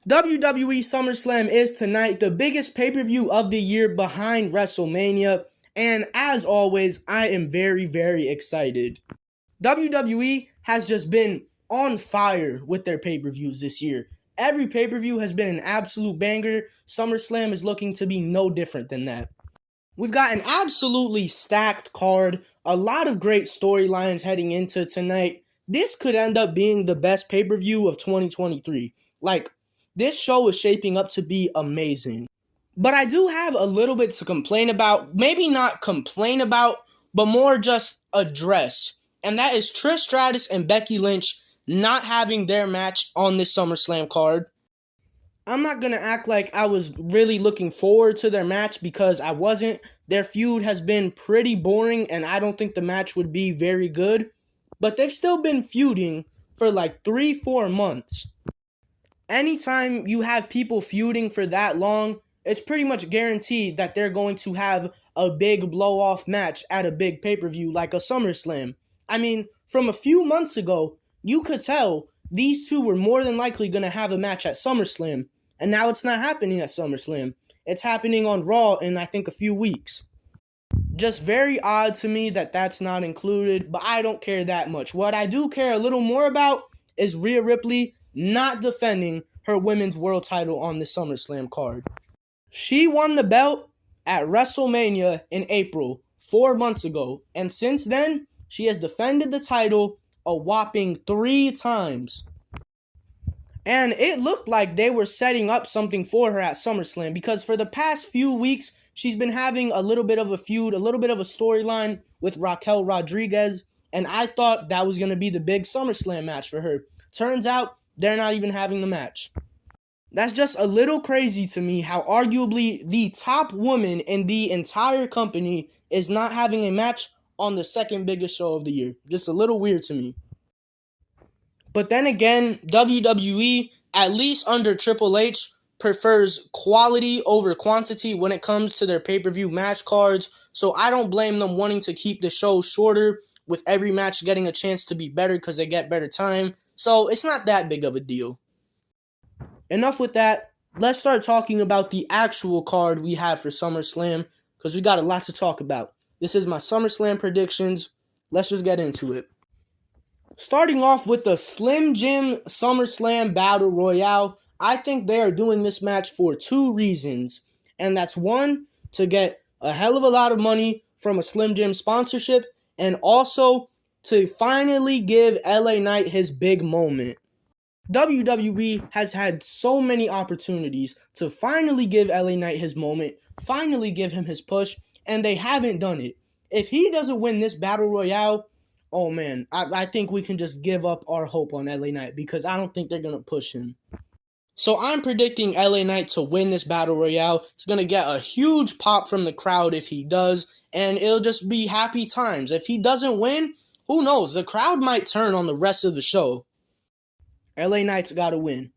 WWE SummerSlam is tonight, the biggest pay-per-view of the year behind WrestleMania, and as always, I am very, very excited. WWE has just been on fire with their pay-per-views this year. Every pay-per-view has been an absolute banger. SummerSlam is looking to be no different than that. We've got an absolutely stacked card, a lot of great storylines heading into tonight. This could end up being the best pay-per-view of 2023. This show is shaping up to be amazing. But I do have a little bit to complain about. Maybe not complain about, but more just address. And that is Trish Stratus and Becky Lynch not having their match on this SummerSlam card. I'm not going to act like I was really looking forward to their match because I wasn't. Their feud has been pretty boring and I don't think the match would be very good. But they've still been feuding for like 3-4 months. Anytime you have people feuding for that long, it's pretty much guaranteed that they're going to have a big blow-off match at a big pay-per-view like a SummerSlam. I mean, from a few months ago, you could tell these two were more than likely going to have a match at SummerSlam. And now it's not happening at SummerSlam. It's happening on Raw in, I think, a few weeks. Just very odd to me that that's not included, but I don't care that much. What I do care a little more about is Rhea Ripley not defending her women's world title on the SummerSlam card. She won the belt at WrestleMania in April, 4 months ago, and since then, she has defended the title a whopping 3 times. And it looked like they were setting up something for her at SummerSlam because for the past few weeks, she's been having a little bit of a feud, a little bit of a storyline with Raquel Rodriguez, and I thought that was going to be the big SummerSlam match for her. Turns out, they're not even having the match. That's just a little crazy to me how arguably the top woman in the entire company is not having a match on the second biggest show of the year. Just a little weird to me. But then again, WWE, at least under Triple H, prefers quality over quantity when it comes to their pay-per-view match cards, so I don't blame them wanting to keep the show shorter with every match getting a chance to be better because they get better time. So it's not that big of a deal. Enough with that. Let's start talking about the actual card we have for SummerSlam because we got a lot to talk about. This is my SummerSlam predictions. Let's just get into it. Starting off with the Slim Jim SummerSlam Battle Royale, I think they are doing this match for 2 reasons. And that's 1, to get a hell of a lot of money from a Slim Jim sponsorship, and also to finally give LA Knight his big moment. WWE has had so many opportunities to finally give LA Knight his moment, finally give him his push, and they haven't done it. If he doesn't win this Battle Royale, oh man, I think we can just give up our hope on LA Knight because I don't think they're going to push him. So I'm predicting LA Knight to win this Battle Royale. He's going to get a huge pop from the crowd if he does, and it'll just be happy times. If he doesn't win, who knows? The crowd might turn on the rest of the show. LA Knight's got to win.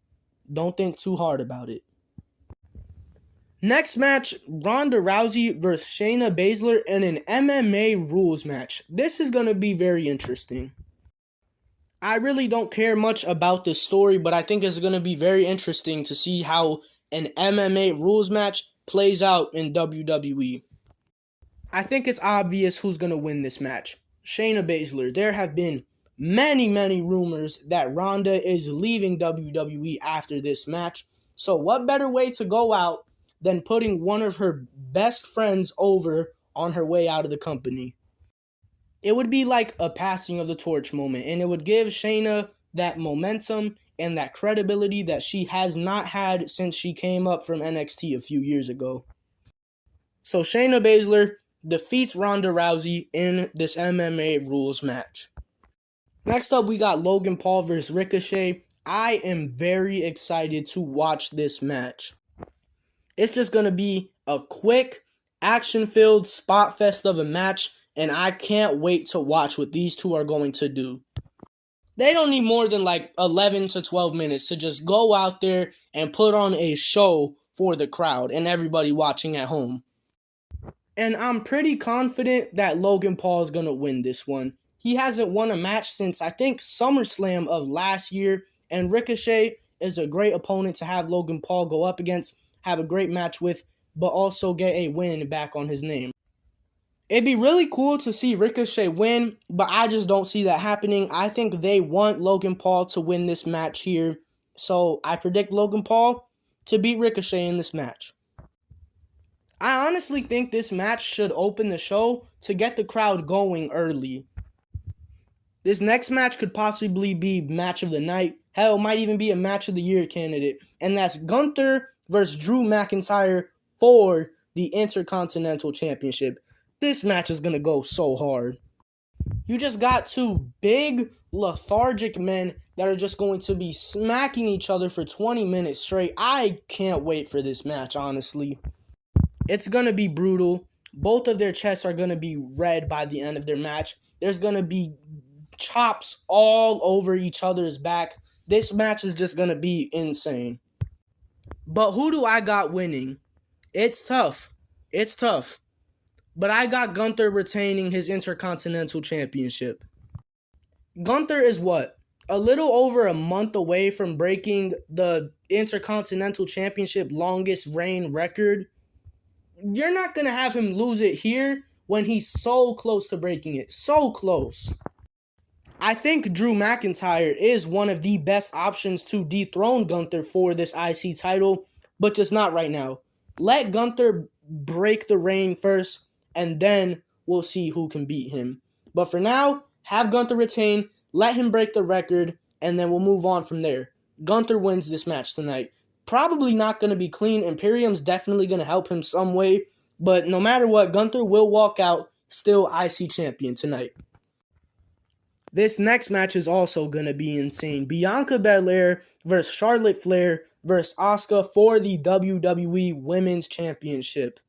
Don't think too hard about it. Next match, Ronda Rousey versus Shayna Baszler in an MMA rules match. This is going to be very interesting. I really don't care much about the story, but I think it's going to be very interesting to see how an MMA rules match plays out in WWE. I think it's obvious who's going to win this match. Shayna Baszler. There have been many rumors that Ronda is leaving WWE after this match. So what better way to go out than putting one of her best friends over on her way out of the company? It would be like a passing of the torch moment, and it would give Shayna that momentum and that credibility that she has not had since she came up from NXT a few years ago. So Shayna Baszler defeats Ronda Rousey in this MMA rules match. Next up, we got Logan Paul versus Ricochet. I am very excited to watch this match. It's just going to be a quick, action-filled spot fest of a match, and I can't wait to watch what these two are going to do. They don't need more than like 11 to 12 minutes to just go out there and put on a show for the crowd and everybody watching at home. And I'm pretty confident that Logan Paul is going to win this one. He hasn't won a match since, I think, SummerSlam of last year, and Ricochet is a great opponent to have Logan Paul go up against, have a great match with, but also get a win back on his name. It'd be really cool to see Ricochet win, but I just don't see that happening. I think they want Logan Paul to win this match here. So I predict Logan Paul to beat Ricochet in this match. I honestly think this match should open the show to get the crowd going early. This next match could possibly be match of the night. Hell, it might even be a match of the year candidate. And that's Gunther versus Drew McIntyre for the Intercontinental Championship. This match is going to go so hard. You just got two big, lethargic men that are just going to be smacking each other for 20 minutes straight. I can't wait for this match, honestly. It's going to be brutal. Both of their chests are going to be red by the end of their match. There's going to be chops all over each other's back. This match is just going to be insane. But who do I got winning? It's tough. It's tough. But I got Gunther retaining his Intercontinental Championship. Gunther is what? A little over a month away from breaking the Intercontinental Championship longest reign record. You're not going to have him lose it here when he's so close to breaking it. So close. I think Drew McIntyre is one of the best options to dethrone Gunther for this IC title, but just not right now. Let Gunther break the reign first, and then we'll see who can beat him. But for now, have Gunther retain, let him break the record, and then we'll move on from there. Gunther wins this match tonight. Probably not going to be clean. Imperium's definitely going to help him some way. But no matter what, Gunther will walk out still IC champion tonight. This next match is also going to be insane. Bianca Belair versus Charlotte Flair versus Asuka for the WWE Women's Championship.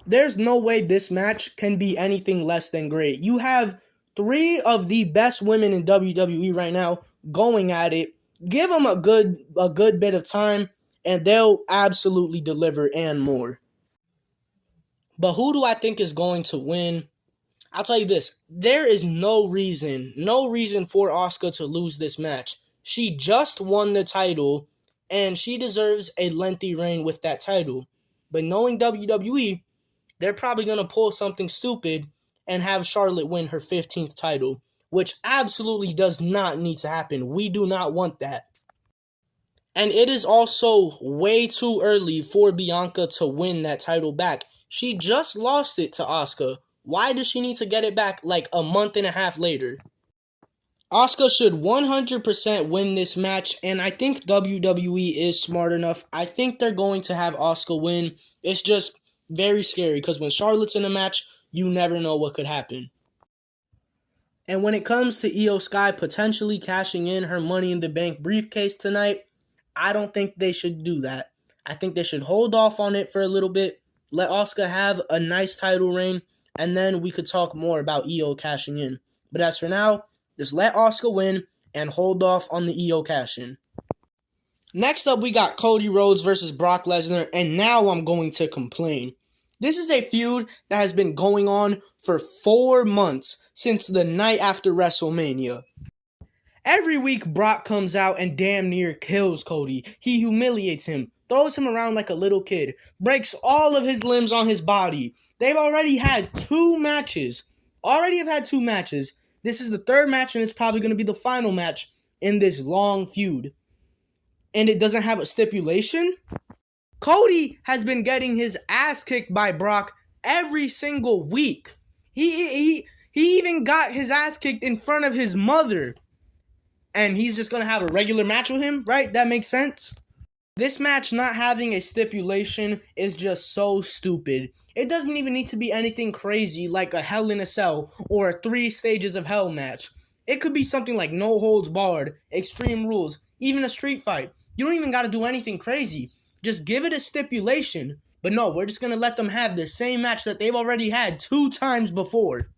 There's no way this match can be anything less than great. You have three of the best women in WWE right now going at it. Give them a good bit of time, and they'll absolutely deliver and more. But who do I think is going to win? I'll tell you this. There is no reason for Asuka to lose this match. She just won the title, and she deserves a lengthy reign with that title. But knowing WWE, they're probably going to pull something stupid and have Charlotte win her 15th title, which absolutely does not need to happen. We do not want that. And it is also way too early for Bianca to win that title back. She just lost it to Asuka. Why does she need to get it back like a month and a half later? Asuka should 100% win this match, and I think WWE is smart enough. I think they're going to have Asuka win. It's just very scary because when Charlotte's in a match, you never know what could happen. And when it comes to Io Sky potentially cashing in her Money in the Bank briefcase tonight, I don't think they should do that. I think they should hold off on it for a little bit, let Asuka have a nice title reign, and then we could talk more about Io cashing in. But as for now, just let Asuka win and hold off on the Io cash-in. Next up, we got Cody Rhodes versus Brock Lesnar, and now I'm going to complain. This is a feud that has been going on for 4 months since the night after WrestleMania. Every week, Brock comes out and damn near kills Cody. He humiliates him, throws him around like a little kid, breaks all of his limbs on his body. They've already had 2 matches. This is the 3rd match, and it's probably going to be the final match in this long feud. And it doesn't have a stipulation? Cody has been getting his ass kicked by Brock every single week. He even got his ass kicked in front of his mother. And he's just going to have a regular match with him, right? That makes sense. This match not having a stipulation is just so stupid. It doesn't even need to be anything crazy like a Hell in a Cell or a 3 Stages of Hell match. It could be something like No Holds Barred, Extreme Rules, even a street fight. You don't even got to do anything crazy. Just give it a stipulation. But no, we're just going to let them have the same match that they've already had 2 times before.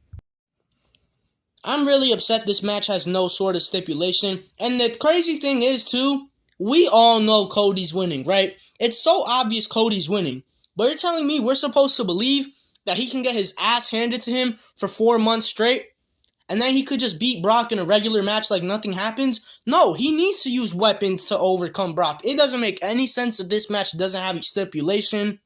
I'm really upset this match has no sort of stipulation. And the crazy thing is, too, we all know Cody's winning, right? It's so obvious Cody's winning. But you're telling me we're supposed to believe that he can get his ass handed to him for 4 months straight? and then he could just beat Brock in a regular match like nothing happens. No, he needs to use weapons to overcome Brock. It doesn't make any sense that this match doesn't have a stipulation.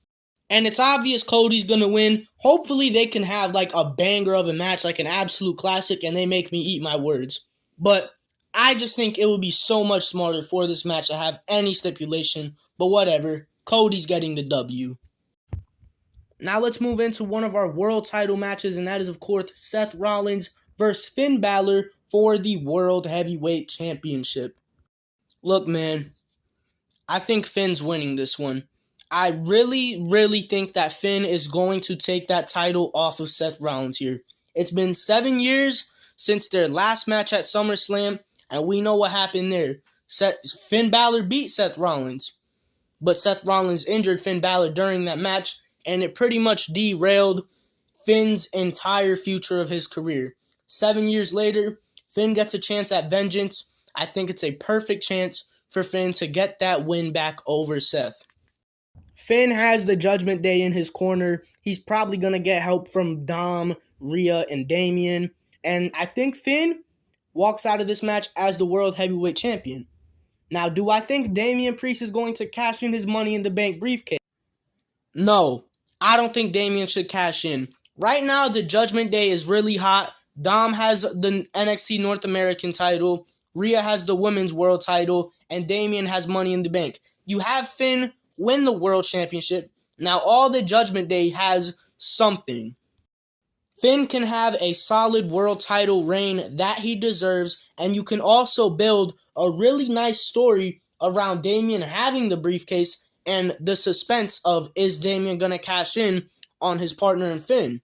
And it's obvious Cody's going to win. Hopefully they can have like a banger of a match, like an absolute classic, and they make me eat my words. But I just think it would be so much smarter for this match to have any stipulation. But whatever, Cody's getting the W. Now let's move into one of our world title matches, and that is, of course, Seth Rollins versus Finn Balor for the World Heavyweight Championship. Look, man, I think Finn's winning this one. I really think that Finn is going to take that title off of Seth Rollins here. It's been 7 years since their last match at SummerSlam, and we know what happened there. Finn Balor beat Seth Rollins, but Seth Rollins injured Finn Balor during that match, and it pretty much derailed Finn's entire future of his career. 7 years later, Finn gets a chance at vengeance. I think it's a perfect chance for Finn to get that win back over Seth. Finn has the Judgment Day in his corner. He's probably going to get help from Dom, Rhea, and Damian. And I think Finn walks out of this match as the World Heavyweight Champion. Now, do I think Damian Priest is going to cash in his Money in the Bank briefcase? No, I don't think Damian should cash in. Right now, the Judgment Day is really hot. Dom has the NXT North American title. Rhea has the Women's World title. And Damian has Money in the Bank. You have Finn win the World Championship. Now all the Judgment Day has something. Finn can have a solid world title reign that he deserves, and you can also build a really nice story around Damian having the briefcase and the suspense of, is Damian going to cash in on his partner in Finn?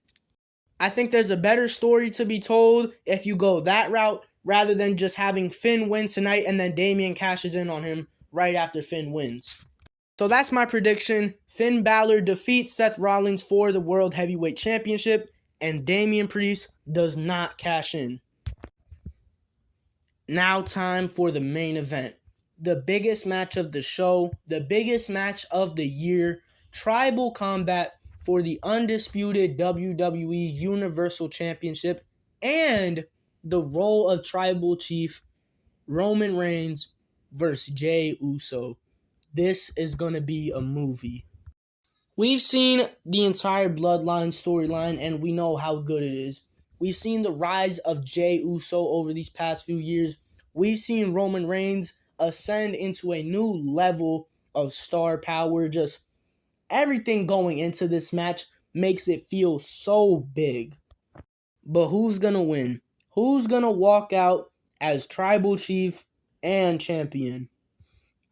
I think there's a better story to be told if you go that route rather than just having Finn win tonight and then Damian cashes in on him right after Finn wins. So that's my prediction. Finn Balor defeats Seth Rollins for the World Heavyweight Championship, and Damian Priest does not cash in. Now time for the main event. The biggest match of the show, the biggest match of the year, Tribal Combat for the undisputed WWE Universal Championship and the role of Tribal Chief Roman Reigns versus Jey Uso. This is going to be a movie. We've seen the entire Bloodline storyline, and we know how good it is. We've seen the rise of Jey Uso over these past few years. We've seen Roman Reigns ascend into a new level of star power. Just everything going into this match makes it feel so big. But who's going to win? Who's going to walk out as Tribal Chief and Champion?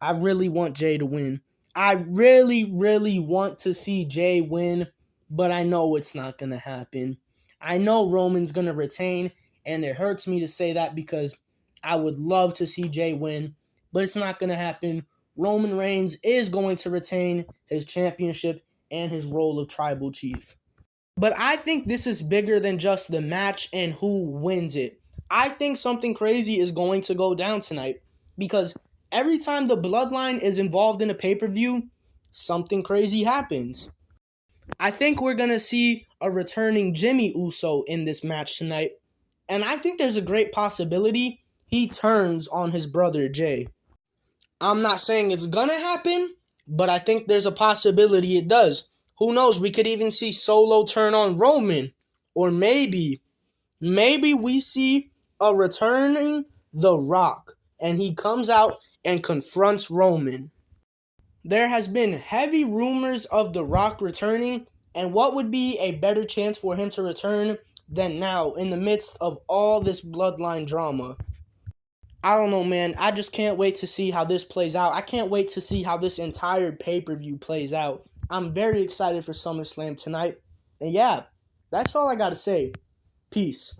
I really want Jey to win. I really want to see Jey win, but I know it's not going to happen. I know Roman's going to retain, and it hurts me to say that because I would love to see Jey win, but it's not going to happen. Roman Reigns is going to retain his championship and his role of Tribal Chief. But I think this is bigger than just the match and who wins it. I think something crazy is going to go down tonight because every time the Bloodline is involved in a pay-per-view, something crazy happens. I think we're going to see a returning Jimmy Uso in this match tonight, and I think there's a great possibility he turns on his brother Jey. I'm not saying it's going to happen, but I think there's a possibility it does. Who knows, we could even see Solo turn on Roman, or maybe we see a returning The Rock, and he comes out and confronts Roman. There has been heavy rumors of The Rock returning, and what would be a better chance for him to return than now in the midst of all this Bloodline drama? I don't know, man. I just can't wait to see how this plays out. I can't wait to see how this entire pay-per-view plays out. I'm very excited for SummerSlam tonight. And yeah, that's all I got to say. Peace.